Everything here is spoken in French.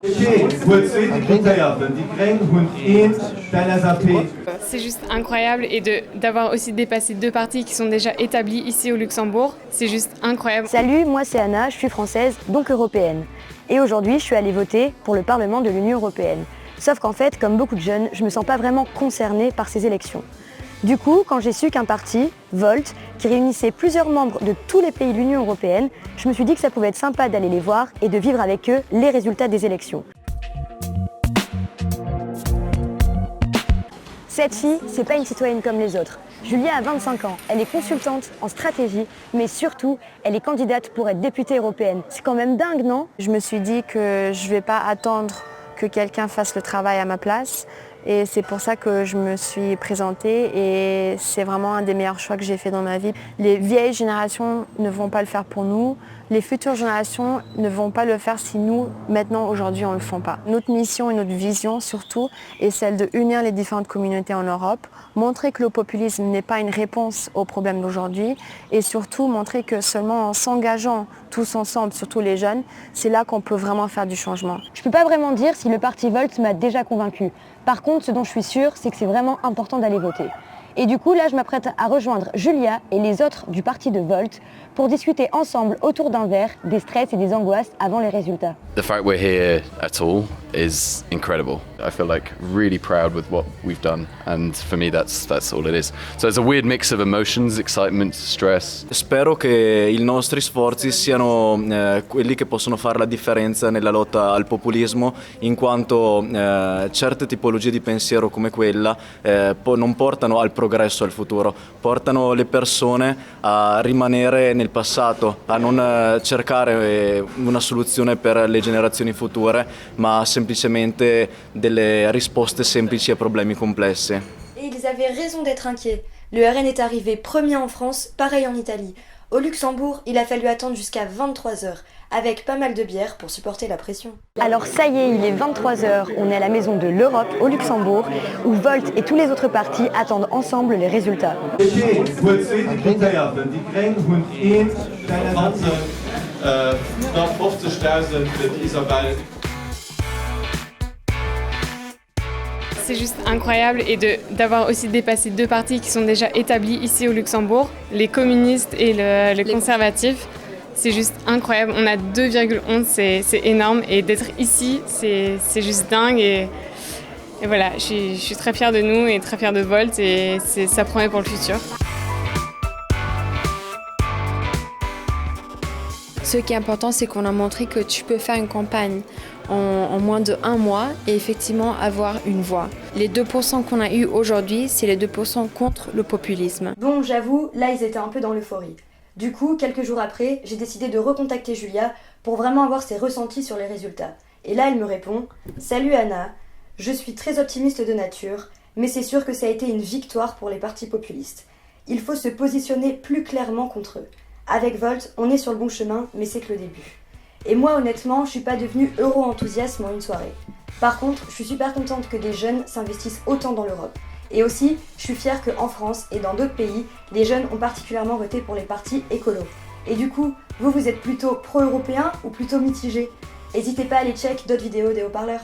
C'est juste incroyable et d'avoir aussi dépassé deux partis qui sont déjà établis ici au Luxembourg, c'est juste incroyable. Salut, moi c'est Anna, je suis française, donc européenne. Et aujourd'hui, je suis allée voter pour le Parlement de l'Union européenne. Sauf qu'en fait, comme beaucoup de jeunes, je ne me sens pas vraiment concernée par ces élections. Du coup, quand j'ai su qu'un parti, Volt, qui réunissait plusieurs membres de tous les pays de l'Union européenne, je me suis dit que ça pouvait être sympa d'aller les voir et de vivre avec eux les résultats des élections. Cette fille, c'est pas une citoyenne comme les autres. Julia a 25 ans, elle est consultante en stratégie, mais surtout, elle est candidate pour être députée européenne. C'est quand même dingue, non? Je me suis dit que je vais pas attendre que quelqu'un fasse le travail à ma place. Et c'est pour ça que je me suis présentée et c'est vraiment un des meilleurs choix que j'ai fait dans ma vie. Les vieilles générations ne vont pas le faire pour nous. Les futures générations ne vont pas le faire si nous, maintenant, aujourd'hui, on ne le fait pas. Notre mission et notre vision, surtout, est celle de unir les différentes communautés en Europe, montrer que le populisme n'est pas une réponse aux problèmes d'aujourd'hui et surtout montrer que seulement en s'engageant tous ensemble, surtout les jeunes, c'est là qu'on peut vraiment faire du changement. Je ne peux pas vraiment dire si le parti Volt m'a déjà convaincue. Par contre, ce dont je suis sûre, c'est que c'est vraiment important d'aller voter. Et du coup, là, je m'apprête à rejoindre Julia et les autres du parti de Volt pour discuter ensemble autour d'un verre des stress et des angoisses avant les résultats. The fact we're here at all is incredible. I feel like really proud with what we've done, and for me that's all it is. So it's a weird mix of emotions, excitement, stress. Spero che i nostri sforzi siano quelli che possono fare la differenza nella lotta al populismo, in quanto certe tipologie di pensiero come quella non portano al progresso, al futuro, portano le persone a rimanere nel passato, a non cercare una soluzione per le generazioni future, ma semplicemente delle risposte semplici a problemi complessi. Et ils avaient raison d'être inquiets. Le RN est arrivé premier en France, pareil en Italie. Au Luxembourg, il a fallu attendre jusqu'à 23 heures, avec pas mal de bière pour supporter la pression. Alors ça y est, il est 23h, on est à la Maison de l'Europe au Luxembourg, où Volt et tous les autres partis attendent ensemble les résultats. C'est juste incroyable et d'avoir aussi dépassé deux partis qui sont déjà établis ici au Luxembourg, les communistes et le conservatif. C'est juste incroyable, on a 2,11, c'est énorme et d'être ici, c'est juste dingue et voilà, je suis très fière de nous et très fière de Volt et ça promet pour le futur. Ce qui est important, c'est qu'on a montré que tu peux faire une campagne en moins de 1 mois et effectivement avoir une voix. Les 2% qu'on a eu aujourd'hui, c'est les 2% contre le populisme. Bon, j'avoue, là ils étaient un peu dans l'euphorie. Du coup, quelques jours après, j'ai décidé de recontacter Julia pour vraiment avoir ses ressentis sur les résultats. Et là, elle me répond « Salut Anna, je suis très optimiste de nature, mais c'est sûr que ça a été une victoire pour les partis populistes. Il faut se positionner plus clairement contre eux. Avec Volt, on est sur le bon chemin, mais c'est que le début. Et moi, honnêtement, je suis pas devenue euro-enthousiaste en une soirée. Par contre, je suis super contente que des jeunes s'investissent autant dans l'Europe. Et aussi, je suis fière qu'en France et dans d'autres pays, les jeunes ont particulièrement voté pour les partis écolos. Et du coup, vous êtes plutôt pro-européen ou plutôt mitigé? N'hésitez pas à aller check d'autres vidéos des haut-parleurs.